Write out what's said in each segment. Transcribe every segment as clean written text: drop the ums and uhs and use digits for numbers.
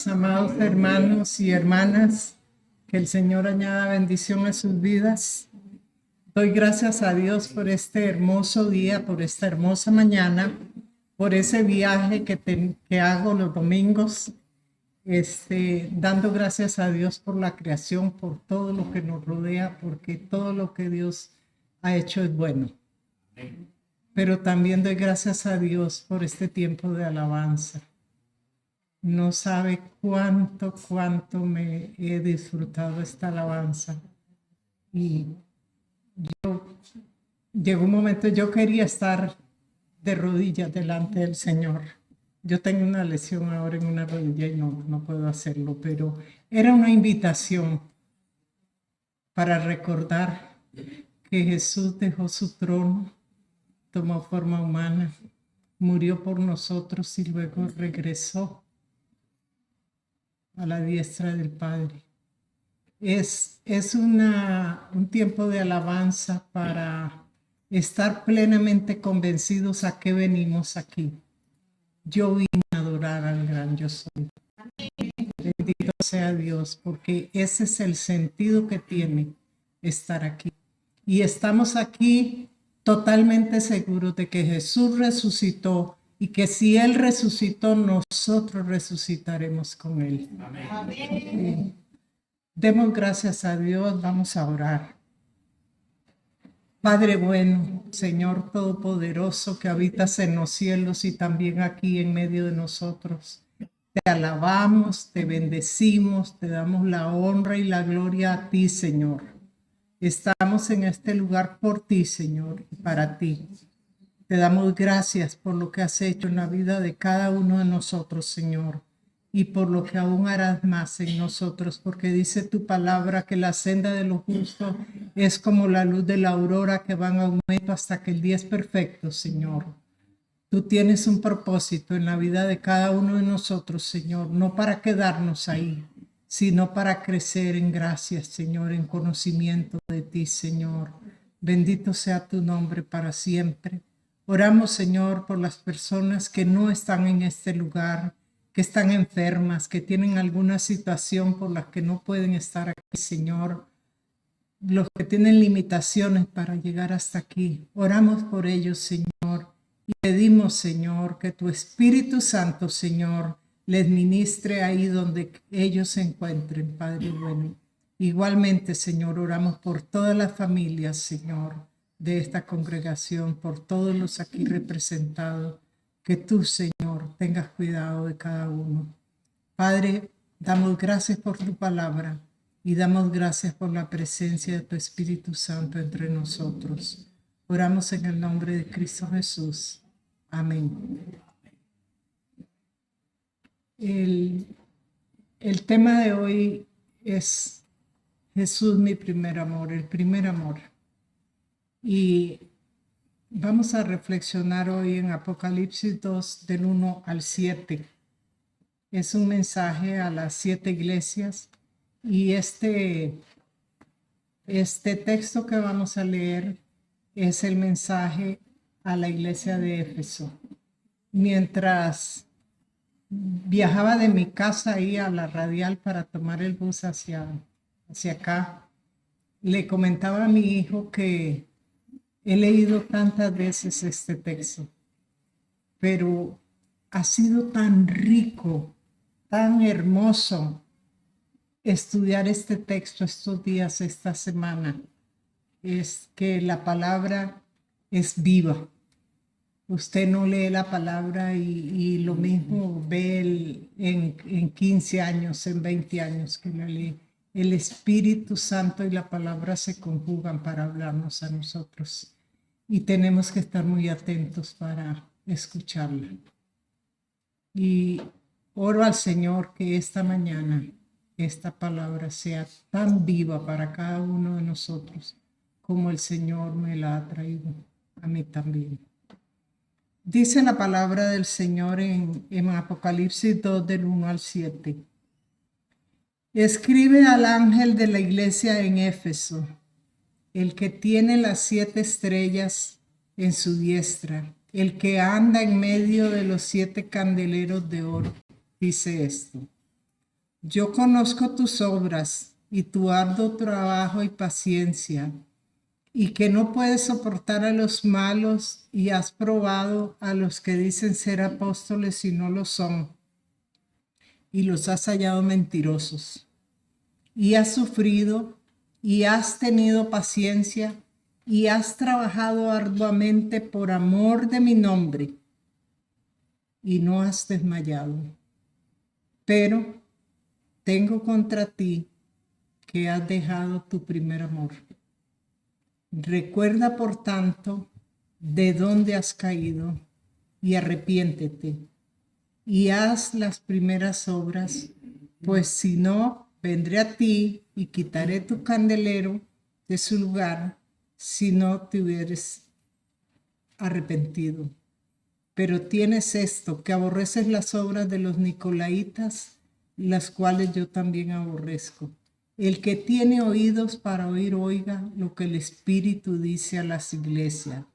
amados hermanos y hermanas, que el Señor añada bendición a sus vidas. Doy gracias a Dios por este hermoso día, por esta hermosa mañana, por ese viaje que hago los domingos, dando gracias a Dios por la creación, por todo lo que nos rodea, porque todo lo que Dios ha hecho es bueno. Pero también doy gracias a Dios por este tiempo de alabanza. No sabe cuánto me he disfrutado esta alabanza. Y llegó un momento, yo quería estar de rodillas delante del Señor. Yo tengo una lesión ahora en una rodilla y no puedo hacerlo, pero era una invitación para recordar que Jesús dejó su trono, tomó forma humana, murió por nosotros y luego regresó a la diestra del Padre. Es un tiempo de alabanza para estar plenamente convencidos a qué venimos aquí. Yo vine a adorar al gran yo soy. Bendito sea Dios, porque ese es el sentido que tiene estar aquí. Y estamos aquí totalmente seguros de que Jesús resucitó y que si Él resucitó, nosotros resucitaremos con Él. Amén. Demos gracias a Dios, vamos a orar. Padre bueno, Señor Todopoderoso, que habitas en los cielos y también aquí en medio de nosotros. Te alabamos, te bendecimos, te damos la honra y la gloria a ti, Señor. Estamos en este lugar por ti, Señor, y para ti. Te damos gracias por lo que has hecho en la vida de cada uno de nosotros, Señor, y por lo que aún harás más en nosotros, porque dice tu palabra que la senda de los justos es como la luz de la aurora que va en aumento hasta que el día es perfecto, Señor. Tú tienes un propósito en la vida de cada uno de nosotros, Señor, no para quedarnos ahí, sino para crecer en gracia, Señor, en conocimiento de ti, Señor. Bendito sea tu nombre para siempre. Oramos, Señor, por las personas que no están en este lugar, que están enfermas, que tienen alguna situación por la que no pueden estar aquí, Señor. Los que tienen limitaciones para llegar hasta aquí. Oramos por ellos, Señor. Y pedimos, Señor, que tu Espíritu Santo, Señor, les ministre ahí donde ellos se encuentren, Padre bueno. Igualmente, Señor, oramos por todas las familias, Señor, de esta congregación, por todos los aquí representados, que tú, Señor, tengas cuidado de cada uno. Padre, damos gracias por tu palabra y damos gracias por la presencia de tu Espíritu Santo entre nosotros. Oramos en el nombre de Cristo Jesús. Amén. El tema de hoy es Jesús, mi primer amor, el primer amor. Y vamos a reflexionar hoy en Apocalipsis 2, del 1 al 7. Es un mensaje a las 7 iglesias y este texto que vamos a leer es el mensaje a la iglesia de Éfeso. Mientras viajaba de mi casa ahí a la Radial para tomar el bus hacia acá, le comentaba a mi hijo que he leído tantas veces este texto, pero ha sido tan rico, tan hermoso estudiar este texto estos días, esta semana. Es que la palabra es viva. Usted no lee la palabra y lo mismo ve en 15 años, en 20 años que la lee. El Espíritu Santo y la palabra se conjugan para hablarnos a nosotros. Y tenemos que estar muy atentos para escucharla. Y oro al Señor que esta mañana esta palabra sea tan viva para cada uno de nosotros como el Señor me la ha traído a mí también. Dice la palabra del Señor en Apocalipsis 2, del 1 al 7. Escribe al ángel de la iglesia en Éfeso, el que tiene las 7 estrellas en su diestra, el que anda en medio de los 7 candeleros de oro, dice esto: Yo conozco tus obras y tu arduo trabajo y paciencia, y que no puedes soportar a los malos y has probado a los que dicen ser apóstoles y no lo son, y los has hallado mentirosos. Y has sufrido y has tenido paciencia y has trabajado arduamente por amor de mi nombre y no has desmayado. Pero tengo contra ti que has dejado tu primer amor. Recuerda, por tanto, de dónde has caído y arrepiéntete y haz las primeras obras, pues si no, vendré a ti y quitaré tu candelero de su lugar si no te hubieres arrepentido. Pero tienes esto, que aborreces las obras de los nicolaítas, las cuales yo también aborrezco. El que tiene oídos para oír, oiga lo que el Espíritu dice a las iglesias.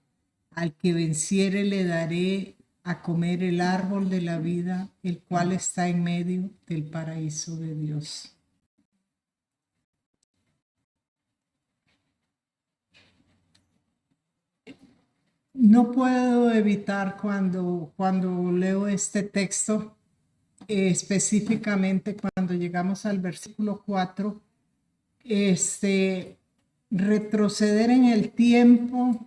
Al que venciere le daré a comer el árbol de la vida, el cual está en medio del paraíso de Dios. No puedo evitar cuando leo este texto, específicamente cuando llegamos al versículo 4, retroceder en el tiempo.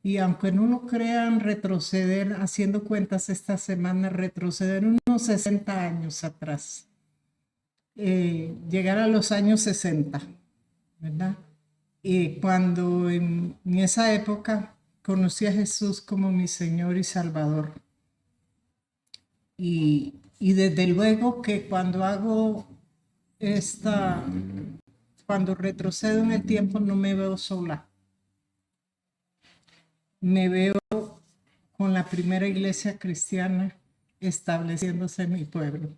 Y aunque no lo crean, retroceder, haciendo cuentas esta semana, retroceder unos 60 años atrás, llegar a los años 60, ¿verdad? Y cuando en esa época conocí a Jesús como mi Señor y Salvador. Y desde luego que cuando hago cuando retrocedo en el tiempo, no me veo sola. Me veo con la primera iglesia cristiana estableciéndose en mi pueblo.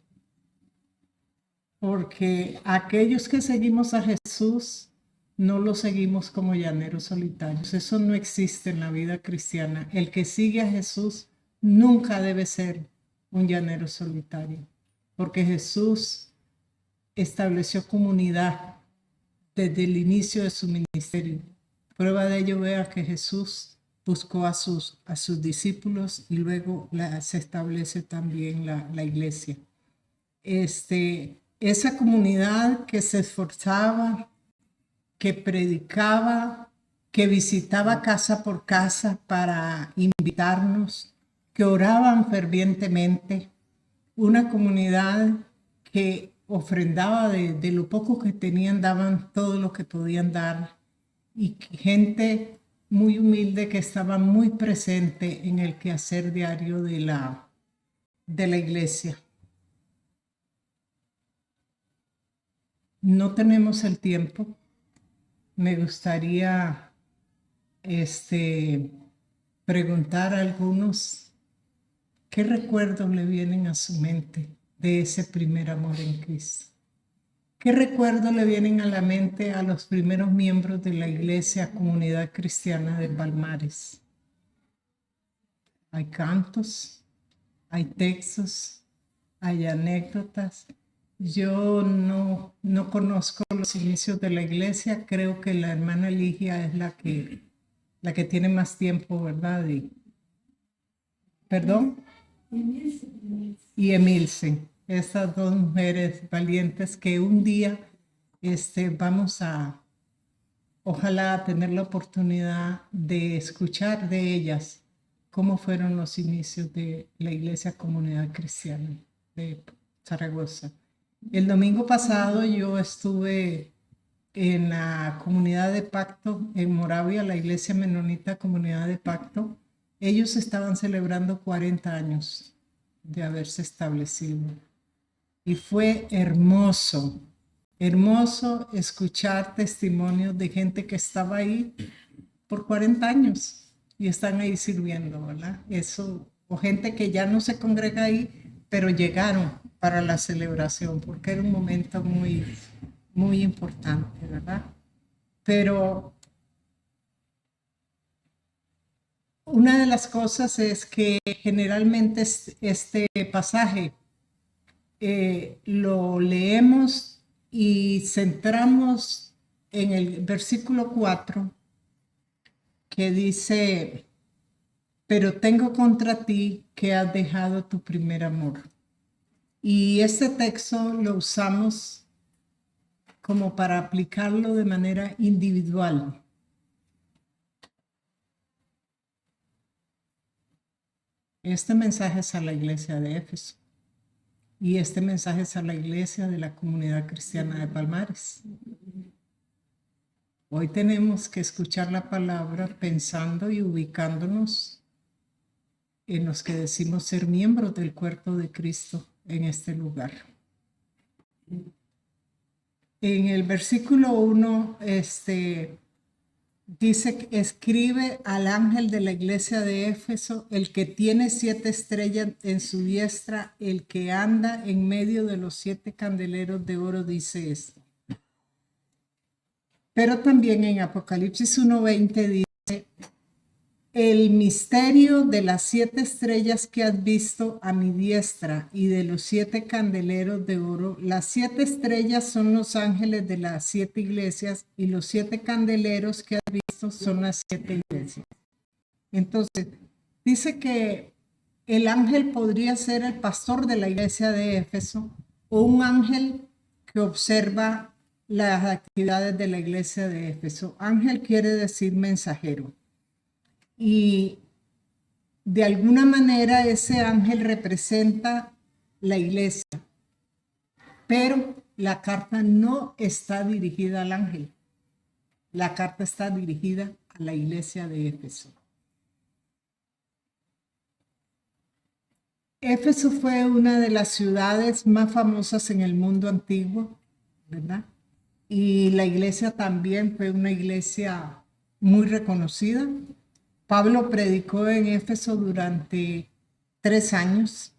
Porque aquellos que seguimos a Jesús no lo seguimos como llaneros solitarios. Eso no existe en la vida cristiana. El que sigue a Jesús nunca debe ser un llanero solitario, porque Jesús estableció comunidad desde el inicio de su ministerio. Prueba de ello, vea que Jesús buscó a sus discípulos y luego se establece también la iglesia. Esa comunidad que se esforzaba, que predicaba, que visitaba casa por casa para invitarnos, que oraban fervientemente, una comunidad que ofrendaba de lo poco que tenían, daban todo lo que podían dar, y gente muy humilde que estaba muy presente en el quehacer diario de la iglesia. No tenemos el tiempo. Me gustaría preguntar a algunos qué recuerdos le vienen a su mente de ese primer amor en Cristo. ¿Qué recuerdos le vienen a la mente a los primeros miembros de la iglesia Comunidad Cristiana de Palmares? Hay cantos, hay textos, hay anécdotas. Yo no conozco los inicios de la iglesia. Creo que la hermana Ligia es la que tiene más tiempo, ¿verdad? ¿Perdón? Y Emilce. Estas dos mujeres valientes que un día vamos a, ojalá, tener la oportunidad de escuchar de ellas cómo fueron los inicios de la Iglesia Comunidad Cristiana de Zaragoza. El domingo pasado yo estuve en la Comunidad de Pacto en Moravia, la Iglesia Menonita Comunidad de Pacto. Ellos estaban celebrando 40 años de haberse establecido. Y fue hermoso, hermoso escuchar testimonios de gente que estaba ahí por 40 años y están ahí sirviendo, ¿verdad? Eso, o gente que ya no se congrega ahí, pero llegaron para la celebración, porque era un momento muy, muy importante, ¿verdad? Pero una de las cosas es que generalmente este pasaje lo leemos y centramos en el versículo 4, que dice: pero tengo contra ti que has dejado tu primer amor. Y este texto lo usamos como para aplicarlo de manera individual. Este mensaje es a la iglesia de Éfeso y este mensaje es a la iglesia de la Comunidad Cristiana de Palmares. Hoy tenemos que escuchar la palabra pensando y ubicándonos en los que decimos ser miembros del cuerpo de Cristo en este lugar. En el versículo 1, dice que escribe al ángel de la iglesia de Éfeso, el que tiene 7 estrellas en su diestra, el que anda en medio de los 7 candeleros de oro, dice esto. Pero también en Apocalipsis 1:20 dice: el misterio de las 7 estrellas que has visto a mi diestra y de los 7 candeleros de oro. Las 7 estrellas son los ángeles de las 7 iglesias y los 7 candeleros que has visto son las 7 iglesias. Entonces, dice que el ángel podría ser el pastor de la iglesia de Éfeso o un ángel que observa las actividades de la iglesia de Éfeso. Ángel quiere decir mensajero. Y de alguna manera ese ángel representa la iglesia, pero la carta no está dirigida al ángel. La carta está dirigida a la iglesia de Éfeso. Éfeso fue una de las ciudades más famosas en el mundo antiguo, ¿verdad? Y la iglesia también fue una iglesia muy reconocida. Pablo predicó en Éfeso durante 3 años.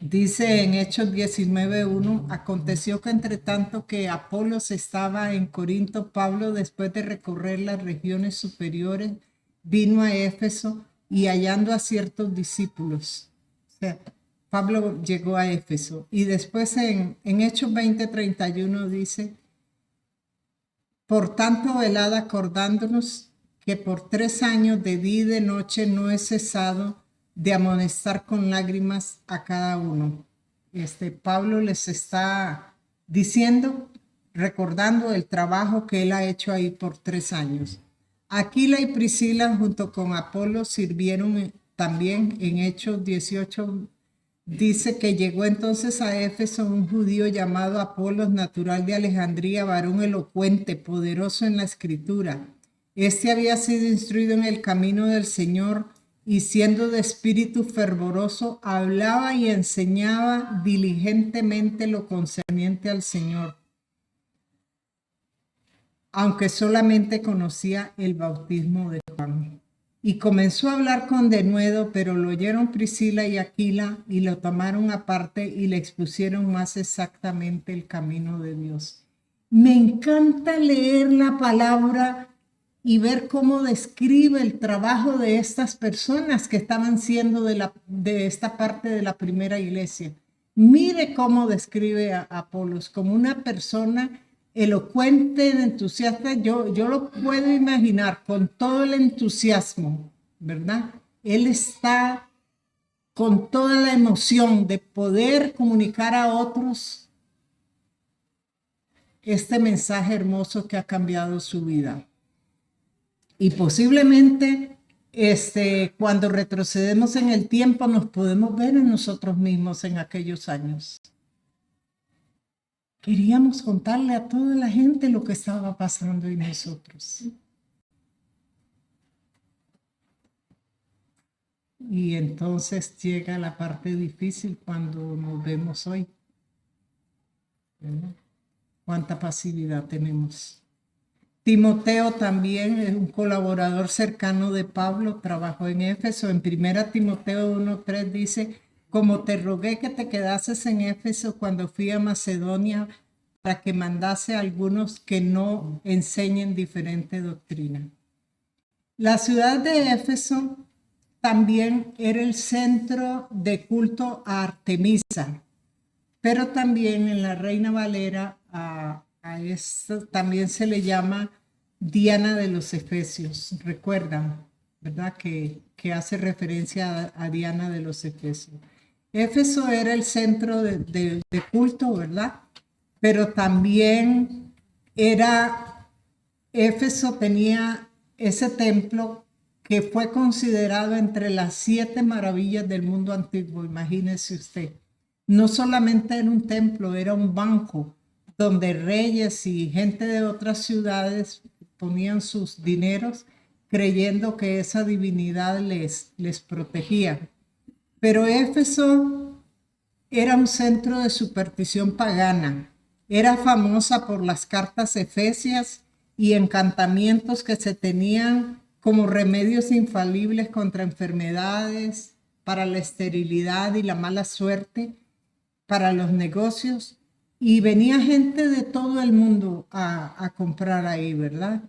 Dice en Hechos 19:1: aconteció que entre tanto que Apolos estaba en Corinto, Pablo, después de recorrer las regiones superiores, vino a Éfeso y hallando a ciertos discípulos. O sea, Pablo llegó a Éfeso. Y después en Hechos 20:31 dice: por tanto, velad acordándonos que por 3 años de día y de noche no he cesado de amonestar con lágrimas a cada uno. Pablo les está diciendo, recordando el trabajo que él ha hecho ahí por 3 años. Aquila y Priscila junto con Apolo sirvieron también. En Hechos 18 dice que llegó entonces a Éfeso un judío llamado Apolos, natural de Alejandría, varón elocuente, poderoso en la escritura. Este había sido instruido en el camino del Señor y siendo de espíritu fervoroso, hablaba y enseñaba diligentemente lo concerniente al Señor, aunque solamente conocía el bautismo de Juan. Y comenzó a hablar con denuedo, pero lo oyeron Priscila y Aquila y lo tomaron aparte y le expusieron más exactamente el camino de Dios. Me encanta leer la palabra y ver cómo describe el trabajo de estas personas que estaban siendo de esta parte de la primera iglesia. Mire cómo describe a Apolos como una persona elocuente, entusiasta. Yo lo puedo imaginar con todo el entusiasmo, ¿verdad? Él está con toda la emoción de poder comunicar a otros este mensaje hermoso que ha cambiado su vida. Y posiblemente cuando retrocedemos en el tiempo nos podemos ver en nosotros mismos en aquellos años. Queríamos contarle a toda la gente lo que estaba pasando en nosotros. Y entonces llega la parte difícil cuando nos vemos hoy. ¿Verdad? ¿Cuánta pasividad tenemos? Timoteo también es un colaborador cercano de Pablo, trabajó en Éfeso. En 1 Timoteo 1:3 dice: como te rogué que te quedases en Éfeso cuando fui a Macedonia, para que mandase a algunos que no enseñen diferente doctrina. La ciudad de Éfeso también era el centro de culto a Artemisa. pero también en la Reina Valera a esto también se le llama Diana de los Efesios. Recuerdan, ¿verdad? Que hace referencia a Diana de los Efesios. Éfeso era el centro de culto, ¿verdad? Pero también Éfeso tenía ese templo que fue considerado entre las 7 maravillas del mundo antiguo, imagínese usted. No solamente era un templo, era un banco donde reyes y gente de otras ciudades ponían sus dineros creyendo que esa divinidad les protegía. Pero Éfeso era un centro de superstición pagana. Era famosa por las cartas efesias y encantamientos que se tenían como remedios infalibles contra enfermedades, para la esterilidad y la mala suerte, para los negocios. Y venía gente de todo el mundo a comprar ahí, ¿verdad?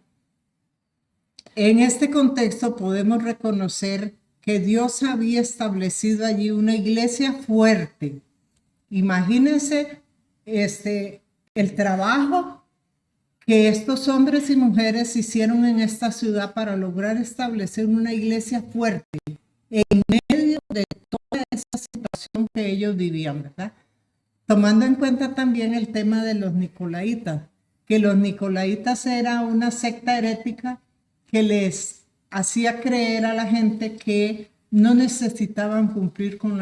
En este contexto podemos reconocer que Dios había establecido allí una iglesia fuerte. Imagínense el trabajo que estos hombres y mujeres hicieron en esta ciudad para lograr establecer una iglesia fuerte en medio de toda esa situación que ellos vivían, ¿verdad? Tomando en cuenta también el tema de los nicolaitas, que los nicolaitas era una secta herética que les hacía creer a la gente que no necesitaban cumplir con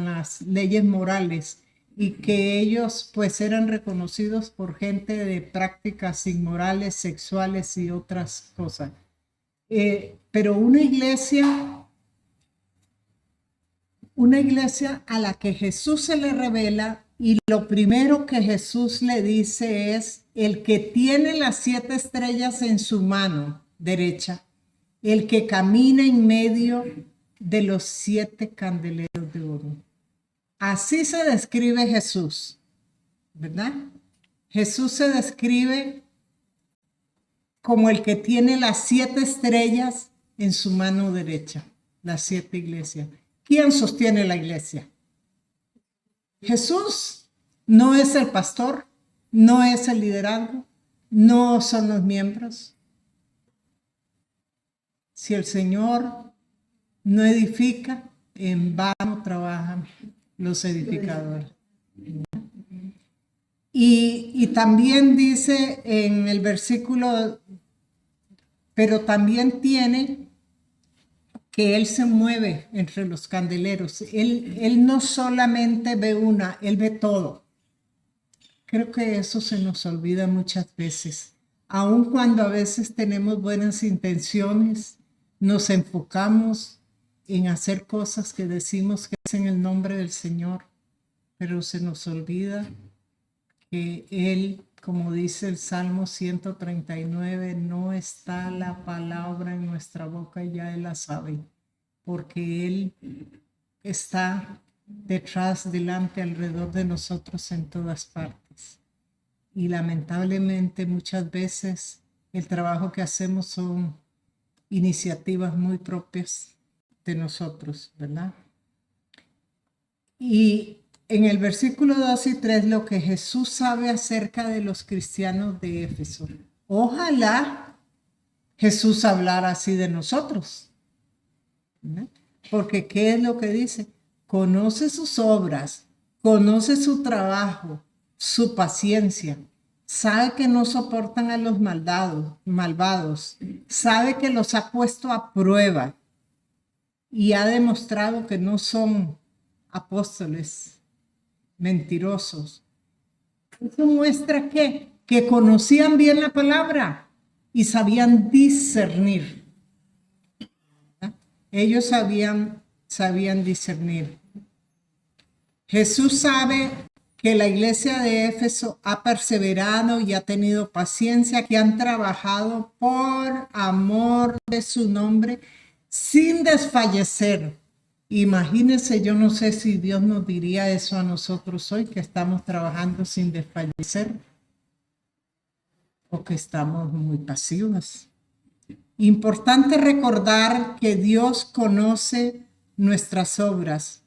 las leyes morales y que ellos pues eran reconocidos por gente de prácticas inmorales, sexuales y otras cosas. Pero una iglesia a la que Jesús se le revela y lo primero que Jesús le dice es: el que tiene las 7 estrellas en su mano derecha, el que camina en medio de los 7 candeleros de oro. Así se describe Jesús, ¿verdad? Jesús se describe como el que tiene las 7 estrellas en su mano derecha, las 7 iglesias. ¿Quién sostiene la iglesia? Jesús. No es el pastor, no es el liderazgo, no son los miembros. Si el Señor no edifica, en vano trabajan los edificadores. Y también dice en el versículo, pero también tiene que Él se mueve entre los candeleros. Él no solamente ve una, Él ve todo. Creo que eso se nos olvida muchas veces. Aun cuando a veces tenemos buenas intenciones, nos enfocamos en hacer cosas que decimos que es en el nombre del Señor, pero se nos olvida que Él, como dice el Salmo 139, no está la palabra en nuestra boca y ya Él la sabe, porque Él está detrás, delante, alrededor de nosotros en todas partes. Y lamentablemente muchas veces el trabajo que hacemos son iniciativas muy propias de nosotros, ¿verdad? Y en el versículo 2 y 3 lo que Jesús sabe acerca de los cristianos de Éfeso. Ojalá Jesús hablara así de nosotros, ¿no? Porque ¿qué es lo que dice? Conoce sus obras, conoce su trabajo, su paciencia. Sabe que no soportan a los malvados. Sabe que los ha puesto a prueba y ha demostrado que no son apóstoles mentirosos. Eso muestra que conocían bien la palabra y sabían discernir. ¿verdad? Ellos sabían discernir. Jesús sabe que la iglesia de Éfeso ha perseverado y ha tenido paciencia, que han trabajado por amor de su nombre sin desfallecer. Imagínense, yo no sé si Dios nos diría eso a nosotros hoy, que estamos trabajando sin desfallecer o que estamos muy pasivos. Importante recordar que Dios conoce nuestras obras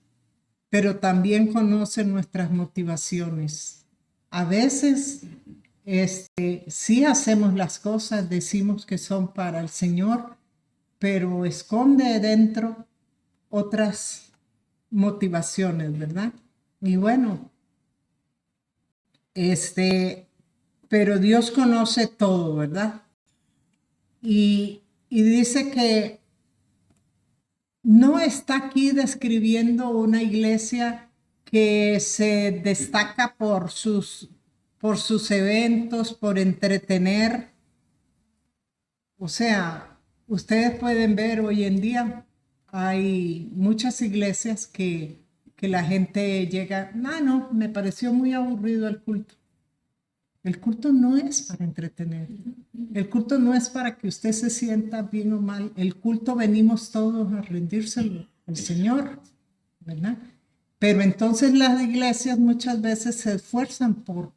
pero también conoce nuestras motivaciones. A veces sí hacemos las cosas, decimos que son para el Señor, pero esconde dentro otras motivaciones, ¿verdad? Y bueno, pero Dios conoce todo, ¿verdad? Y dice que no está aquí describiendo una iglesia que se destaca por sus eventos, por entretener. O sea, ustedes pueden ver hoy en día, hay muchas iglesias que la gente llega, no, me pareció muy aburrido el culto. El culto no es para entretener. El culto no es para que usted se sienta bien o mal. El culto venimos todos a rendírselo al Señor, ¿verdad? Pero entonces las iglesias muchas veces se esfuerzan por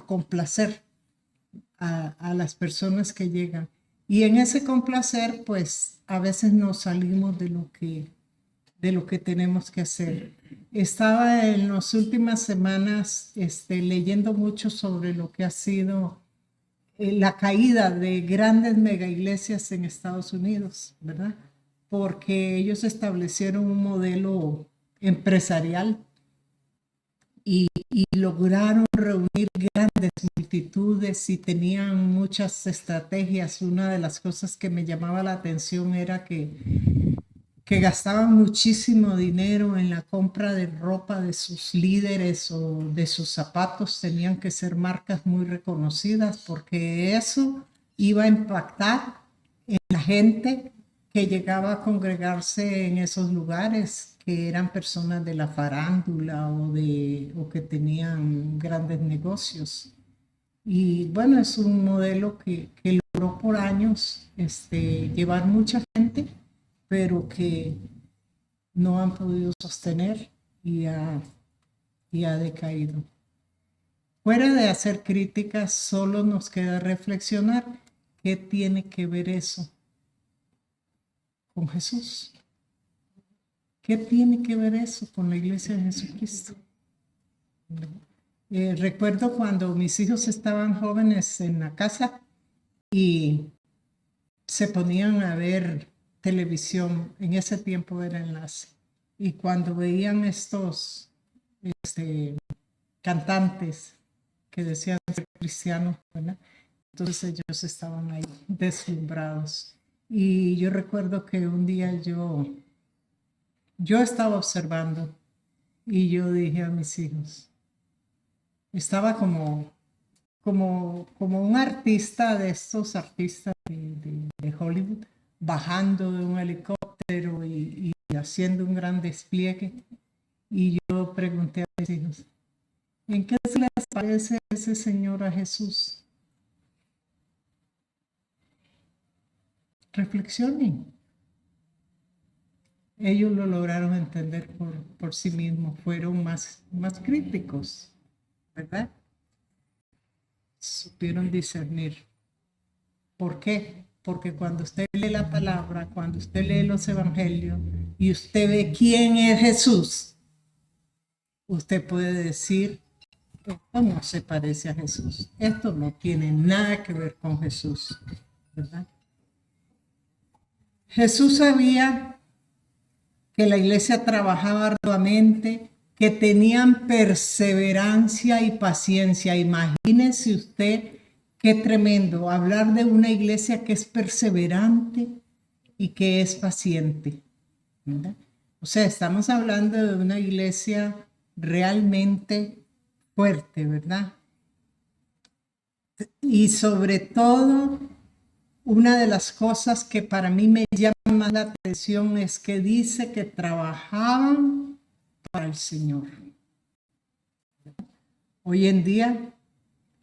complacer a las personas que llegan. Y en ese complacer, pues a veces nos salimos de lo que tenemos que hacer. Estaba en las últimas semanas leyendo mucho sobre lo que ha sido la caída de grandes mega iglesias en Estados Unidos, ¿verdad? Porque ellos establecieron un modelo empresarial y lograron reunir grandes multitudes y tenían muchas estrategias. Una de las cosas que me llamaba la atención era que gastaban muchísimo dinero en la compra de ropa de sus líderes o de sus zapatos. Tenían que ser marcas muy reconocidas porque eso iba a impactar en la gente que llegaba a congregarse en esos lugares, que eran personas de la farándula o que tenían grandes negocios. Y bueno, es un modelo que logró por años llevar mucha gente, pero que no han podido sostener y ha decaído. Fuera de hacer críticas, solo nos queda reflexionar qué tiene que ver eso con Jesús. ¿Qué tiene que ver eso con la iglesia de Jesucristo? Recuerdo cuando mis hijos estaban jóvenes en la casa y se ponían a ver televisión, en ese tiempo era enlace, y cuando veían estos cantantes que decían ser cristianos, ¿verdad? Entonces ellos estaban ahí deslumbrados. Y yo recuerdo que un día yo estaba observando y yo dije a mis hijos, estaba como un artista de estos artistas de Hollywood, bajando de un helicóptero y haciendo un gran despliegue. Y yo pregunté a mis hijos, ¿en qué se les parece ese señor a Jesús? Reflexionen. Ellos lo lograron entender por sí mismos, fueron más críticos, ¿verdad? Supieron discernir. ¿Por qué? Porque cuando usted lee la palabra, cuando usted lee los evangelios y usted ve quién es Jesús, usted puede decir, esto no se parece a Jesús, esto no tiene nada que ver con Jesús, ¿verdad? Jesús sabía que la iglesia trabajaba arduamente, que tenían perseverancia y paciencia. Imagínese usted qué tremendo hablar de una iglesia que es perseverante y que es paciente, ¿verdad? O sea, estamos hablando de una iglesia realmente fuerte, ¿verdad? Y sobre todo, una de las cosas que para mí me llama más la atención es que dice que trabajaban para el Señor. Hoy en día,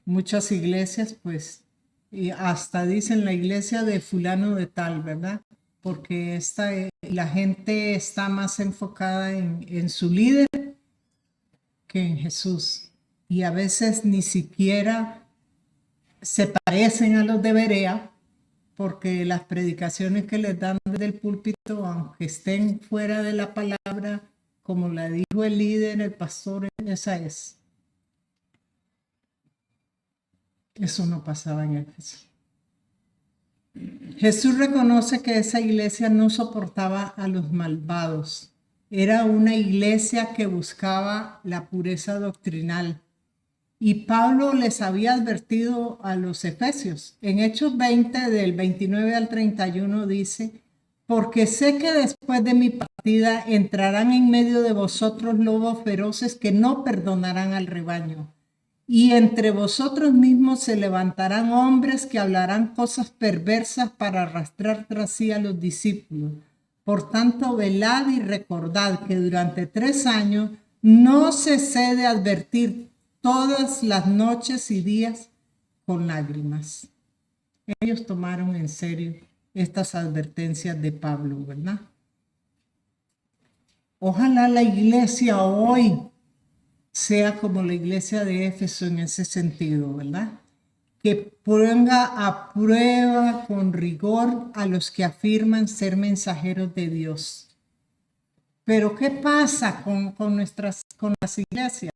muchas iglesias, pues, y hasta dicen la iglesia de fulano de tal, ¿verdad? Porque la gente está más enfocada en su líder que en Jesús. Y a veces ni siquiera se parecen a los de Berea, porque las predicaciones que les dan desde el púlpito, aunque estén fuera de la palabra, como la dijo el líder, el pastor, esa es. Eso no pasaba en Éfeso. Jesús reconoce que esa iglesia no soportaba a los malvados. Era una iglesia que buscaba la pureza doctrinal. Y Pablo les había advertido a los efesios. En Hechos 20, del 29 al 31, dice: porque sé que después de mi partida entrarán en medio de vosotros lobos feroces que no perdonarán al rebaño. Y entre vosotros mismos se levantarán hombres que hablarán cosas perversas para arrastrar tras sí a los discípulos. Por tanto, velad y recordad que durante 3 años no cesé de advertir todas las noches y días con lágrimas. Ellos tomaron en serio estas advertencias de Pablo, ¿verdad? Ojalá la iglesia hoy sea como la iglesia de Éfeso en ese sentido, ¿verdad? Que ponga a prueba con rigor a los que afirman ser mensajeros de Dios. Pero ¿qué pasa con las iglesias?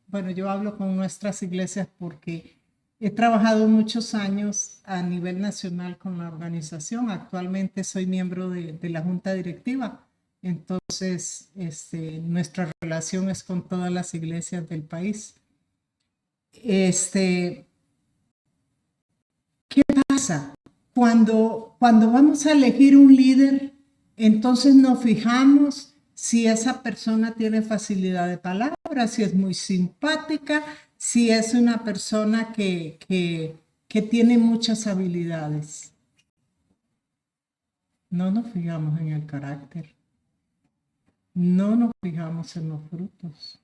Bueno, yo hablo con nuestras iglesias porque he trabajado muchos años a nivel nacional con la organización. Actualmente soy miembro de la junta directiva. Entonces, nuestra relación es con todas las iglesias del país. ¿Qué pasa? Cuando vamos a elegir un líder, entonces nos fijamos si esa persona tiene facilidad de palabra, si es muy simpática, si es una persona que tiene muchas habilidades. No nos fijamos en el carácter. No nos fijamos en los frutos.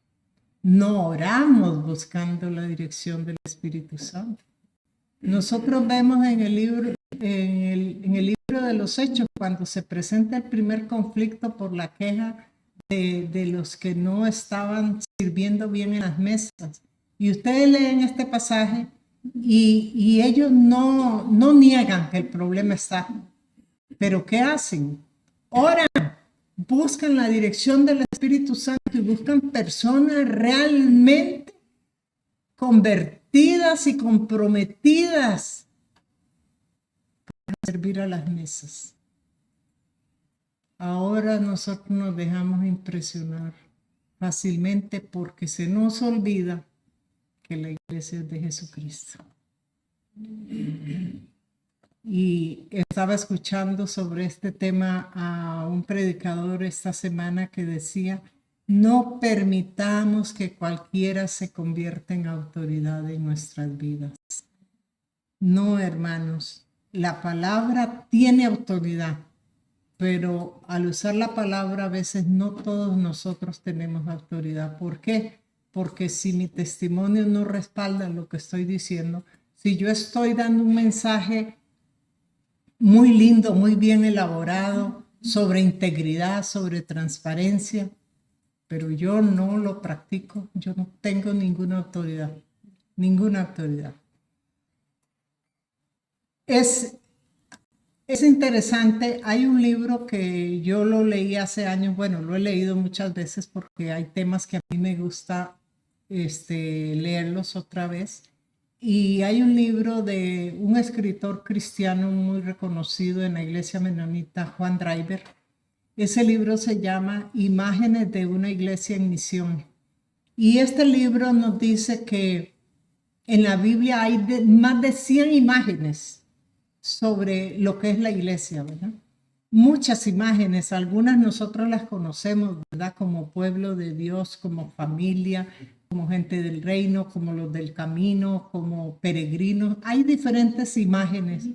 No oramos buscando la dirección del Espíritu Santo. Nosotros vemos en el libro de los Hechos, cuando se presenta el primer conflicto por la queja de los que no estaban sirviendo bien en las mesas. Y ustedes leen este pasaje y ellos no niegan que el problema está. Pero ¿qué hacen? Oran, buscan la dirección del Espíritu Santo y buscan personas realmente convertidas y comprometidas para servir a las mesas. Ahora nosotros nos dejamos impresionar fácilmente porque se nos olvida que la iglesia es de Jesucristo. Y estaba escuchando sobre este tema a un predicador esta semana que decía: no permitamos que cualquiera se convierta en autoridad en nuestras vidas. No, hermanos, la palabra tiene autoridad, pero al usar la palabra a veces no todos nosotros tenemos autoridad. ¿Por qué? Porque si mi testimonio no respalda lo que estoy diciendo, si yo estoy dando un mensaje muy lindo, muy bien elaborado, sobre integridad, sobre transparencia, pero yo no lo practico, yo no tengo ninguna autoridad, ninguna autoridad. Es interesante, hay un libro que yo lo leí hace años, bueno, lo he leído muchas veces porque hay temas que a mí me gusta leerlos otra vez. Y hay un libro de un escritor cristiano muy reconocido en la iglesia menonita, Juan Driver. Ese libro se llama Imágenes de una iglesia en misión. Y este libro nos dice que en la Biblia hay más de 100 imágenes sobre lo que es la iglesia, ¿verdad? Muchas imágenes, algunas nosotros las conocemos, ¿verdad? Como pueblo de Dios, como familia, como gente del reino, como los del camino, como peregrinos. Hay diferentes imágenes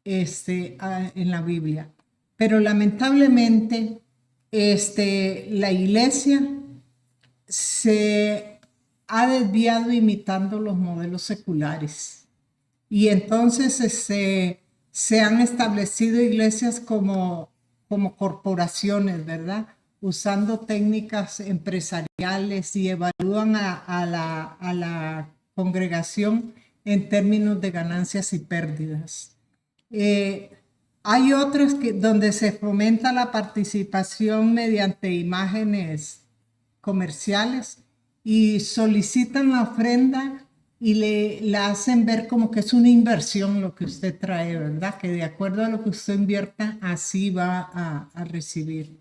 en la Biblia. Pero lamentablemente la iglesia se ha desviado imitando los modelos seculares. Y entonces se han establecido iglesias como corporaciones, ¿verdad? Usando técnicas empresariales y evalúan a la congregación en términos de ganancias y pérdidas. Hay otras donde se fomenta la participación mediante imágenes comerciales y solicitan la ofrenda y la hacen ver como que es una inversión lo que usted trae, ¿verdad? Que de acuerdo a lo que usted invierta, así va a recibir.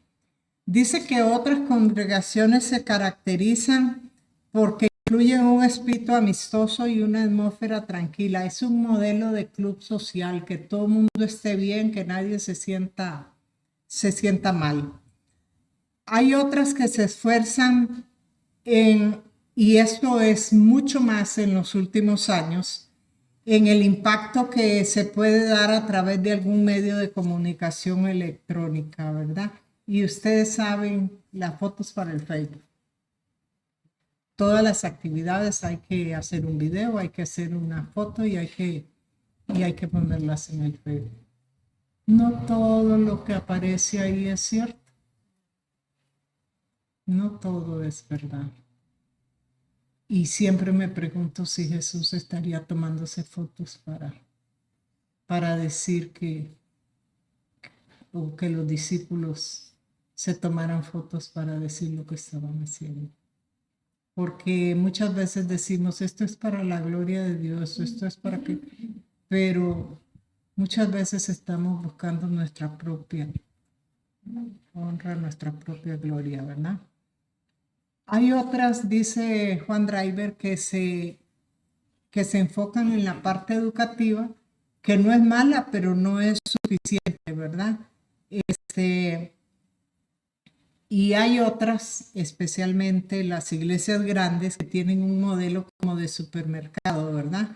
Dice que otras congregaciones se caracterizan porque incluyen un espíritu amistoso y una atmósfera tranquila. Es un modelo de club social, que todo el mundo esté bien, que nadie se sienta mal. Hay otras que se esfuerzan y esto es mucho más en los últimos años, en el impacto que se puede dar a través de algún medio de comunicación electrónica, ¿verdad? Y ustedes saben, las fotos para el Facebook. Todas las actividades hay que hacer un video, hay que hacer una foto y hay que ponerlas en el Facebook. No todo lo que aparece ahí es cierto. No todo es verdad. Y siempre me pregunto si Jesús estaría tomándose fotos para decir o que los discípulos se tomaran fotos para decir lo que estaban haciendo. Porque muchas veces decimos, esto es para la gloria de Dios, esto es para que... Pero muchas veces estamos buscando nuestra propia honra, nuestra propia gloria, ¿verdad? Hay otras, dice Juan Driver, que se enfocan en la parte educativa, que no es mala, pero no es suficiente, ¿verdad? Y hay otras, especialmente las iglesias grandes, que tienen un modelo como de supermercado, ¿verdad?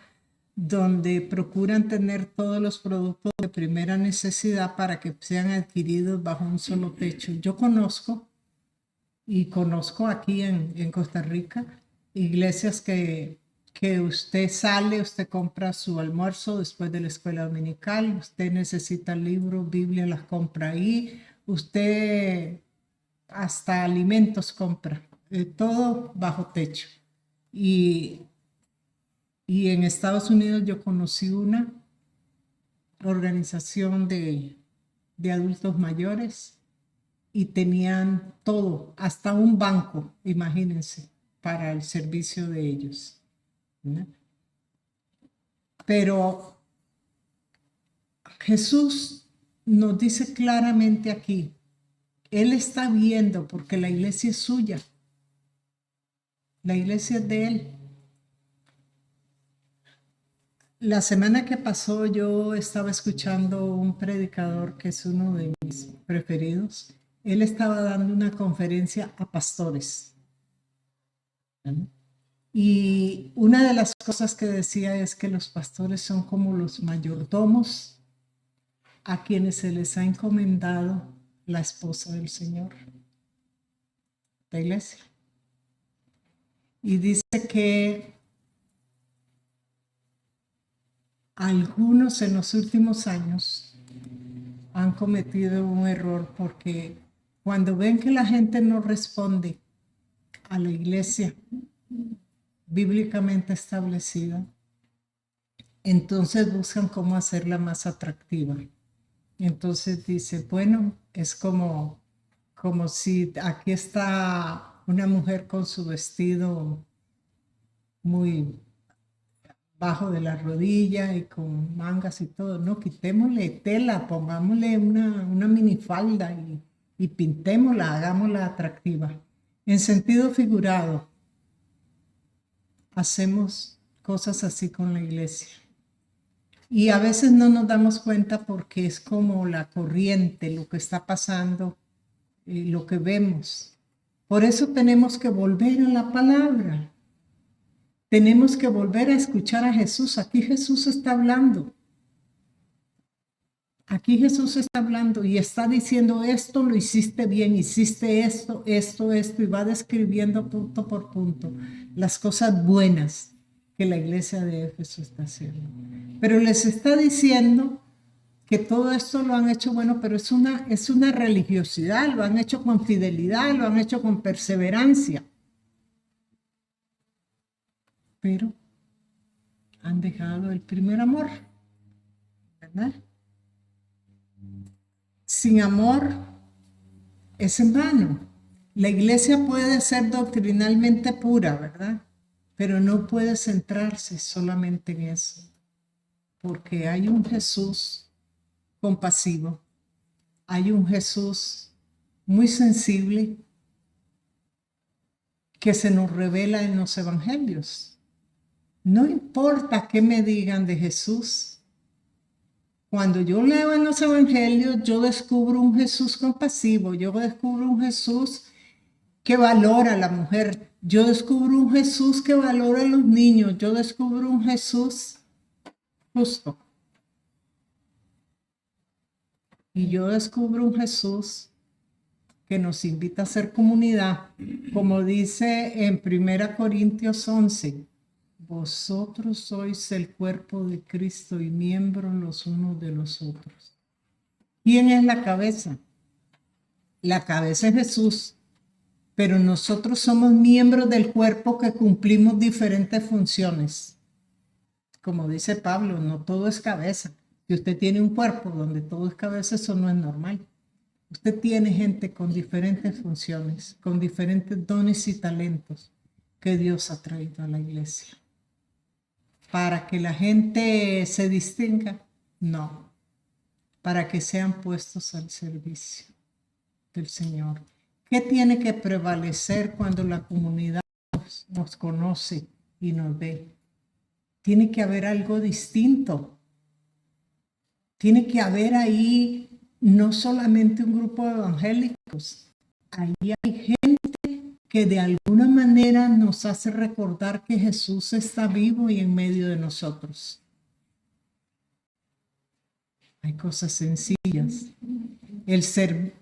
Donde procuran tener todos los productos de primera necesidad para que sean adquiridos bajo un solo techo. Yo conozco aquí en Costa Rica iglesias que usted sale, usted compra su almuerzo después de la escuela dominical, usted necesita libros, Biblia, las compra ahí, usted hasta alimentos compra, todo bajo techo. Y en Estados Unidos yo conocí una organización de adultos mayores y tenían todo, hasta un banco, imagínense, para el servicio de ellos, ¿no? Pero Jesús nos dice claramente aquí, Él está viendo porque la iglesia es suya, la iglesia es de Él. La semana que pasó yo estaba escuchando un predicador que es uno de mis preferidos. Él estaba dando una conferencia a pastores. Y una de las cosas que decía es que los pastores son como los mayordomos a quienes se les ha encomendado la esposa del Señor, la iglesia. Y dice que algunos en los últimos años han cometido un error porque cuando ven que la gente no responde a la iglesia bíblicamente establecida, entonces buscan cómo hacerla más atractiva. Entonces dice, bueno, es como si aquí está una mujer con su vestido muy bajo de la rodilla y con mangas y todo. No, quitémosle tela, pongámosle una minifalda y pintémosla, hagámosla atractiva. En sentido figurado, hacemos cosas así con la iglesia. Y a veces no nos damos cuenta porque es como la corriente, lo que está pasando, lo que vemos. Por eso tenemos que volver a la palabra. Tenemos que volver a escuchar a Jesús. Aquí Jesús está hablando. Aquí Jesús está hablando y está diciendo esto lo hiciste bien, hiciste esto, y va describiendo punto por punto las cosas buenas que la iglesia de Éfeso está haciendo. Pero les está diciendo que todo esto lo han hecho bueno, pero es una religiosidad, lo han hecho con fidelidad, lo han hecho con perseverancia. Pero han dejado el primer amor, ¿verdad? Sin amor es en vano. La iglesia puede ser doctrinalmente pura, ¿verdad? Pero no puede centrarse solamente en eso, porque hay un Jesús compasivo, hay un Jesús muy sensible que se nos revela en los evangelios. No importa qué me digan de Jesús. Cuando yo leo en los evangelios, yo descubro un Jesús compasivo, yo descubro un Jesús que valora a la mujer, yo descubro un Jesús que valora a los niños, yo descubro un Jesús justo. Y yo descubro un Jesús que nos invita a ser comunidad, como dice en 1 Corintios 11, vosotros sois el cuerpo de Cristo y miembros los unos de los otros. ¿Quién es la cabeza? La cabeza es Jesús, pero nosotros somos miembros del cuerpo que cumplimos diferentes funciones. Como dice Pablo, no todo es cabeza. Si usted tiene un cuerpo donde todo es cabeza, eso no es normal. Usted tiene gente con diferentes funciones, con diferentes dones y talentos que Dios ha traído a la iglesia. ¿Para que la gente se distinga? No. Para que sean puestos al servicio del Señor. ¿Qué tiene que prevalecer cuando la comunidad nos conoce y nos ve? Tiene que haber algo distinto. Tiene que haber ahí no solamente un grupo de evangélicos. Ahí hay gente que de alguna manera nos hace recordar que Jesús está vivo y en medio de nosotros. Hay cosas sencillas. El ser.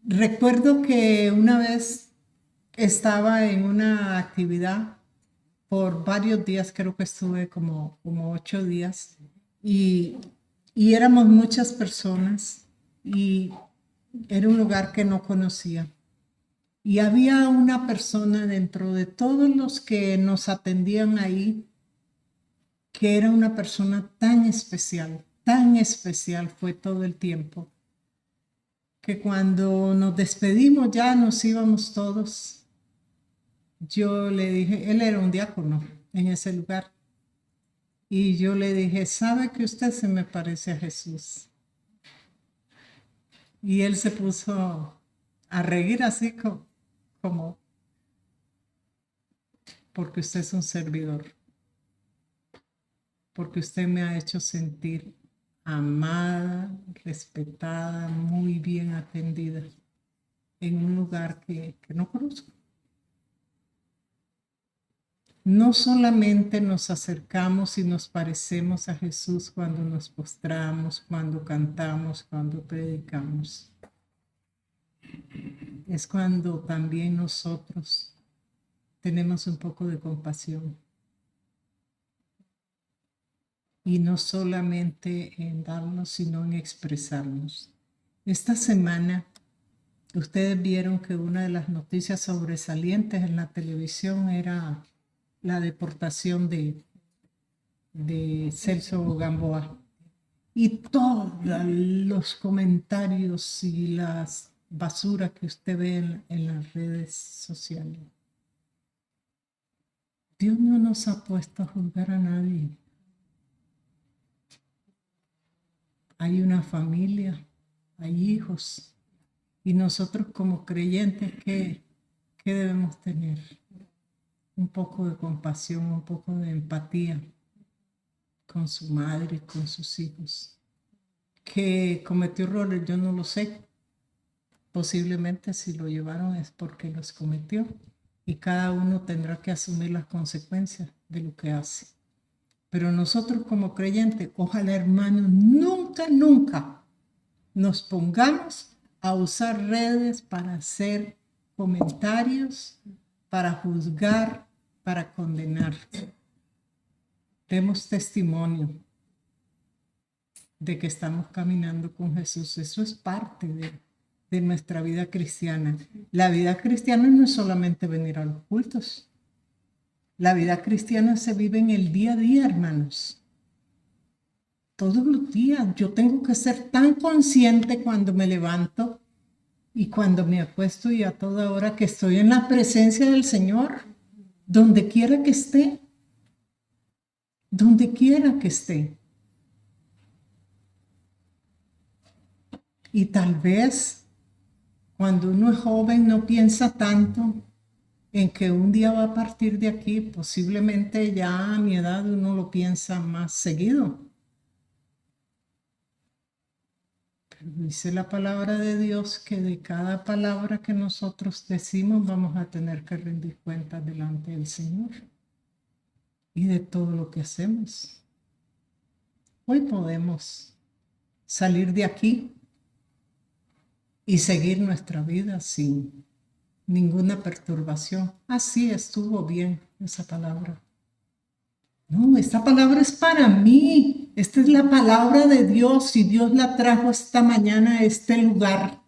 Recuerdo que una vez estaba en una actividad por varios días, creo que estuve como 8 días, y éramos muchas personas y era un lugar que no conocía. Y había una persona dentro de todos los que nos atendían ahí, que era una persona tan especial fue todo el tiempo, que cuando nos despedimos ya nos íbamos todos. Yo le dije, él era un diácono en ese lugar, y yo le dije, ¿sabe que usted se me parece a Jesús? Y él se puso a reír así como porque usted es un servidor, porque usted me ha hecho sentir amada, respetada, muy bien atendida en un lugar que no conozco. No solamente nos acercamos y nos parecemos a Jesús cuando nos postramos, cuando cantamos, cuando predicamos. Es cuando también nosotros tenemos un poco de compasión. Y no solamente en darnos, sino en expresarnos. Esta semana, ustedes vieron que una de las noticias sobresalientes en la televisión era la deportación de Celso Gamboa. Y todos los comentarios y las basuras que usted ve en las redes sociales. Dios no nos ha puesto a juzgar a nadie. Hay una familia, hay hijos, y nosotros como creyentes, ¿qué debemos tener? Un poco de compasión, un poco de empatía con su madre, con sus hijos. Que cometió errores, yo no lo sé. Posiblemente si lo llevaron es porque los cometió, y cada uno tendrá que asumir las consecuencias de lo que hace. Pero nosotros como creyentes, ojalá, hermanos, nunca nos pongamos a usar redes para hacer comentarios, para juzgar, para condenar. Demos testimonio de que estamos caminando con Jesús. Eso es parte de nuestra vida cristiana. La vida cristiana no es solamente venir a los cultos. La vida cristiana se vive en el día a día, hermanos. Todos los días yo tengo que ser tan consciente cuando me levanto y cuando me acuesto y a toda hora que estoy en la presencia del Señor, donde quiera que esté, donde quiera que esté. Y tal vez cuando uno es joven no piensa tanto en que un día va a partir de aquí. Posiblemente ya a mi edad uno lo piensa más seguido. Pero dice la palabra de Dios que de cada palabra que nosotros decimos vamos a tener que rendir cuentas delante del Señor. Y de todo lo que hacemos. Hoy podemos salir de aquí y seguir nuestra vida sin ninguna perturbación. Así estuvo bien esa palabra. No, esta palabra es para mí. Esta es la palabra de Dios y Dios la trajo esta mañana a este lugar.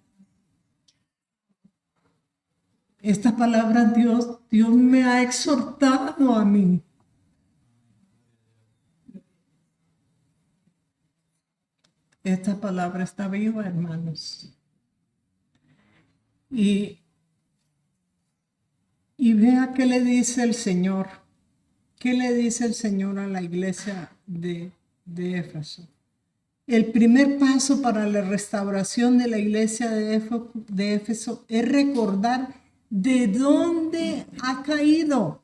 Esta palabra Dios me ha exhortado a mí. Esta palabra está viva, hermanos. Y vea qué le dice el Señor. ¿Qué le dice el Señor a la iglesia de Éfeso? El primer paso para la restauración de la iglesia de Éfeso es recordar de dónde ha caído.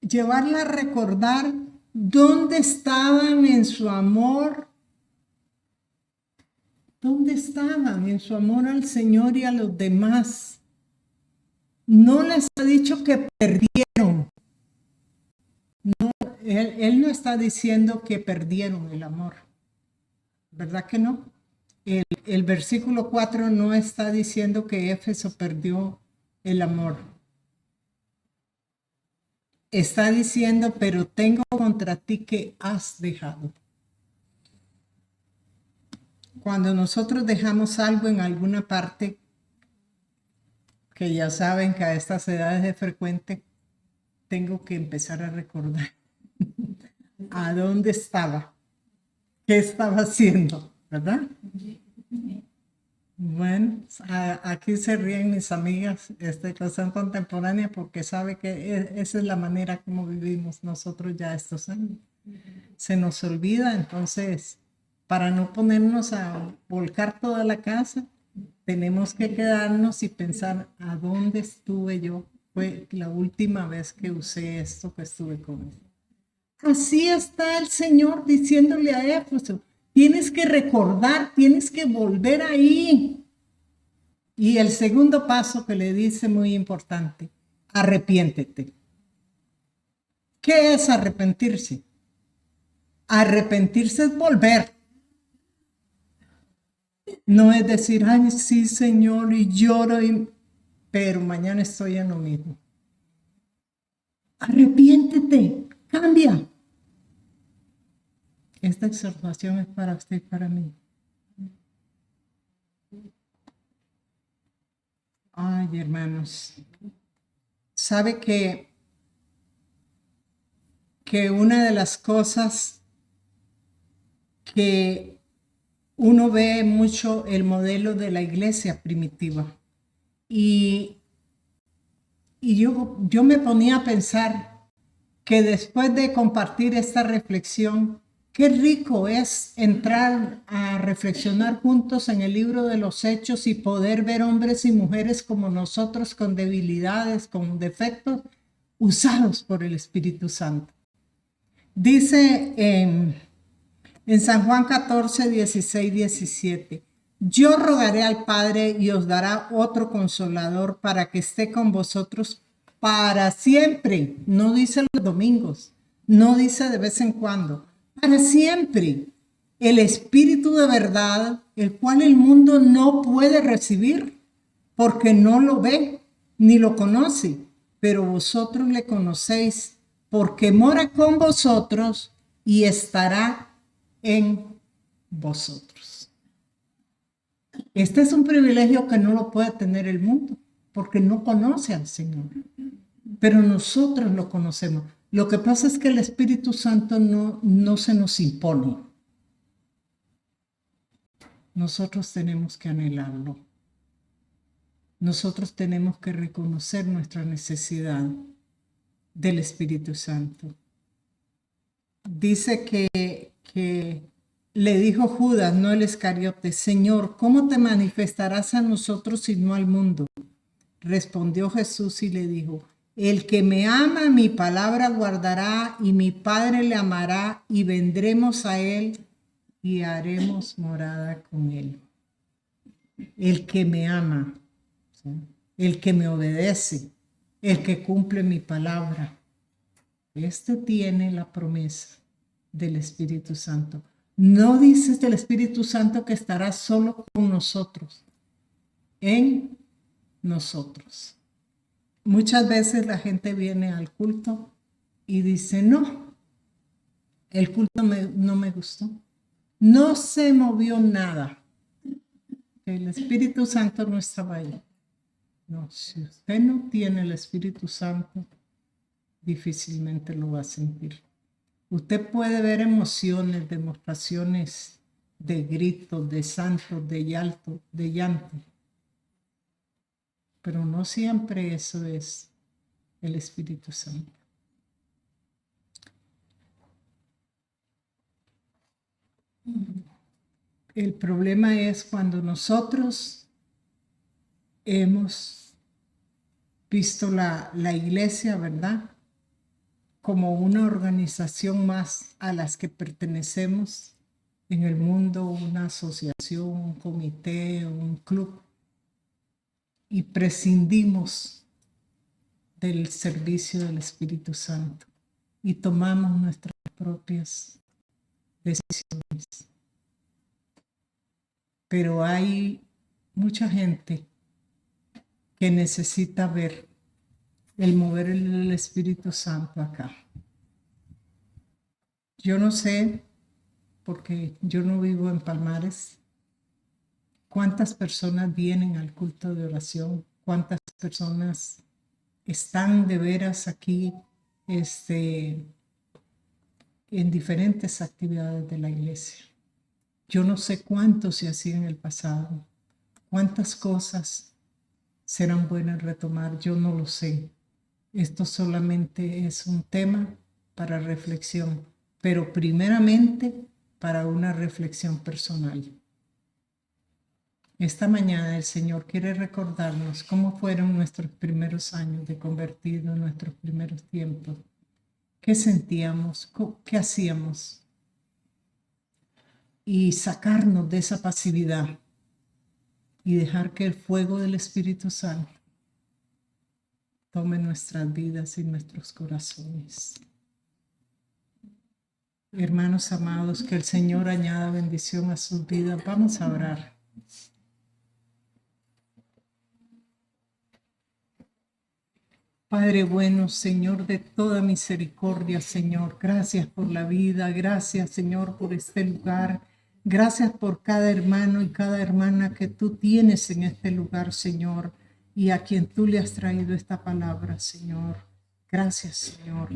Llevarla a recordar dónde estaban en su amor. ¿Dónde estaban en su amor al Señor y a los demás? No les ha dicho que perdieron. No, él no está diciendo que perdieron el amor. ¿Verdad que no? El versículo 4 no está diciendo que Éfeso perdió el amor. Está diciendo, pero tengo contra ti que has dejado. Cuando nosotros dejamos algo en alguna parte, que ya saben que a estas edades es frecuente, tengo que empezar a recordar a dónde estaba, qué estaba haciendo, ¿verdad? Bueno, aquí se ríen mis amigas que son contemporáneas porque sabe que esa es la manera como vivimos nosotros ya estos años. Se nos olvida, entonces, para no ponernos a volcar toda la casa, tenemos que quedarnos y pensar a dónde estuve yo. Fue la última vez que usé esto, que estuve con él. Así está el Señor diciéndole a Éfeso, tienes que recordar, tienes que volver ahí. Y el segundo paso que le dice muy importante, arrepiéntete. ¿Qué es arrepentirse? Arrepentirse es volver. No es decir, ay, sí, Señor, y lloro, pero mañana estoy en lo mismo. Arrepiéntete, cambia. Esta exhortación es para usted y para mí. Ay, hermanos, sabe que una de las cosas que uno ve mucho el modelo de la iglesia primitiva y yo me ponía a pensar que después de compartir esta reflexión, qué rico es entrar a reflexionar juntos en el libro de los Hechos y poder ver hombres y mujeres como nosotros con debilidades, con defectos, usados por el Espíritu Santo. Dice en San Juan 14, 16, 17, yo rogaré al Padre y os dará otro consolador para que esté con vosotros para siempre. No dice los domingos, no dice de vez en cuando, para siempre. El Espíritu de verdad, el cual el mundo no puede recibir porque no lo ve ni lo conoce, pero vosotros le conocéis porque mora con vosotros y estará en vosotros. Este es un privilegio que no lo puede tener el mundo, porque no conoce al Señor. Pero nosotros lo conocemos. Lo que pasa es que el Espíritu Santo no se nos impone. nosotros tenemos que anhelarlo. Nosotros tenemos que reconocer nuestra necesidad del Espíritu Santo. Dice que le dijo Judas, no el Iscariote, Señor, ¿cómo te manifestarás a nosotros y no al mundo? Respondió Jesús y le dijo, el que me ama, mi palabra guardará, y mi Padre le amará, y vendremos a él y haremos morada con él. El que me ama, ¿sí? El que me obedece, el que cumple mi palabra. Este tiene la promesa del Espíritu Santo. No dices del Espíritu Santo que estará solo con nosotros, en nosotros. Muchas veces la gente viene al culto y dice, no, el culto no me gustó. No se movió nada. El Espíritu Santo no estaba ahí. No, si usted no tiene el Espíritu Santo, difícilmente lo va a sentir. Usted puede ver emociones, demostraciones de gritos, de santos, de llanto. Pero no siempre eso es el Espíritu Santo. El problema es cuando nosotros hemos visto la iglesia, ¿verdad?, como una organización más a las que pertenecemos en el mundo, una asociación, un comité, un club, y prescindimos del servicio del Espíritu Santo y tomamos nuestras propias decisiones. Pero hay mucha gente que necesita ver el mover del Espíritu Santo acá. Yo no sé, porque yo no vivo en Palmares, cuántas personas vienen al culto de oración, cuántas personas están de veras aquí en diferentes actividades de la iglesia. Yo no sé cuánto se hacía en el pasado, cuántas cosas serán buenas retomar, yo no lo sé. Esto solamente es un tema para reflexión, pero primeramente para una reflexión personal. Esta mañana el Señor quiere recordarnos cómo fueron nuestros primeros años de convertido, nuestros primeros tiempos. ¿Qué sentíamos? ¿Qué hacíamos? Y sacarnos de esa pasividad y dejar que el fuego del Espíritu Santo tome nuestras vidas y nuestros corazones. Hermanos amados, que el Señor añada bendición a sus vidas. Vamos a orar. Padre bueno, Señor de toda misericordia, Señor, gracias por la vida, gracias, Señor, por este lugar, gracias por cada hermano y cada hermana que tú tienes en este lugar, Señor, y a quien tú le has traído esta palabra, Señor. Gracias, Señor.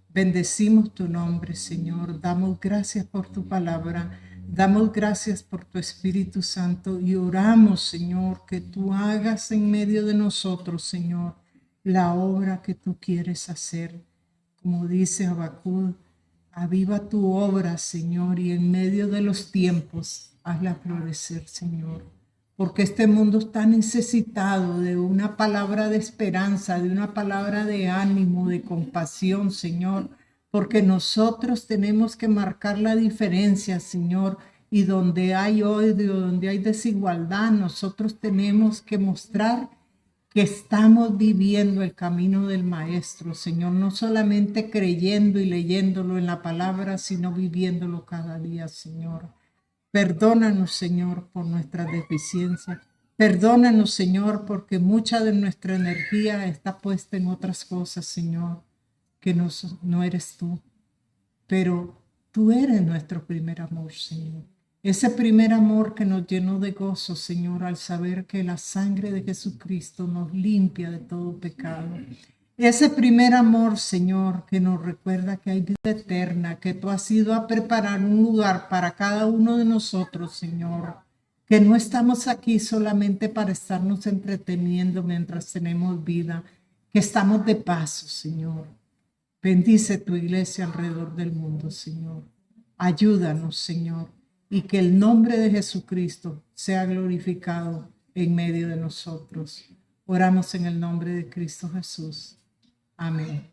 Bendecimos tu nombre, Señor. Damos gracias por tu palabra. Damos gracias por tu Espíritu Santo y oramos, Señor, que tú hagas en medio de nosotros, Señor, la obra que tú quieres hacer. Como dice Habacuc, aviva tu obra, Señor, y en medio de los tiempos hazla florecer, Señor. Porque este mundo está necesitado de una palabra de esperanza, de una palabra de ánimo, de compasión, Señor. Porque nosotros tenemos que marcar la diferencia, Señor. Y donde hay odio, donde hay desigualdad, nosotros tenemos que mostrar que estamos viviendo el camino del Maestro, Señor, no solamente creyendo y leyéndolo en la palabra, sino viviéndolo cada día, Señor. Perdónanos, Señor, por nuestras deficiencias. Perdónanos, Señor, porque mucha de nuestra energía está puesta en otras cosas, Señor, que no eres tú. Pero tú eres nuestro primer amor, Señor. Ese primer amor que nos llenó de gozo, Señor, al saber que la sangre de Jesucristo nos limpia de todo pecado. Ese primer amor, Señor, que nos recuerda que hay vida eterna, que tú has ido a preparar un lugar para cada uno de nosotros, Señor. que no estamos aquí solamente para estarnos entreteniendo mientras tenemos vida, que estamos de paso, Señor. Bendice tu iglesia alrededor del mundo, Señor. Ayúdanos, Señor, y que el nombre de Jesucristo sea glorificado en medio de nosotros. Oramos en el nombre de Cristo Jesús. Amén.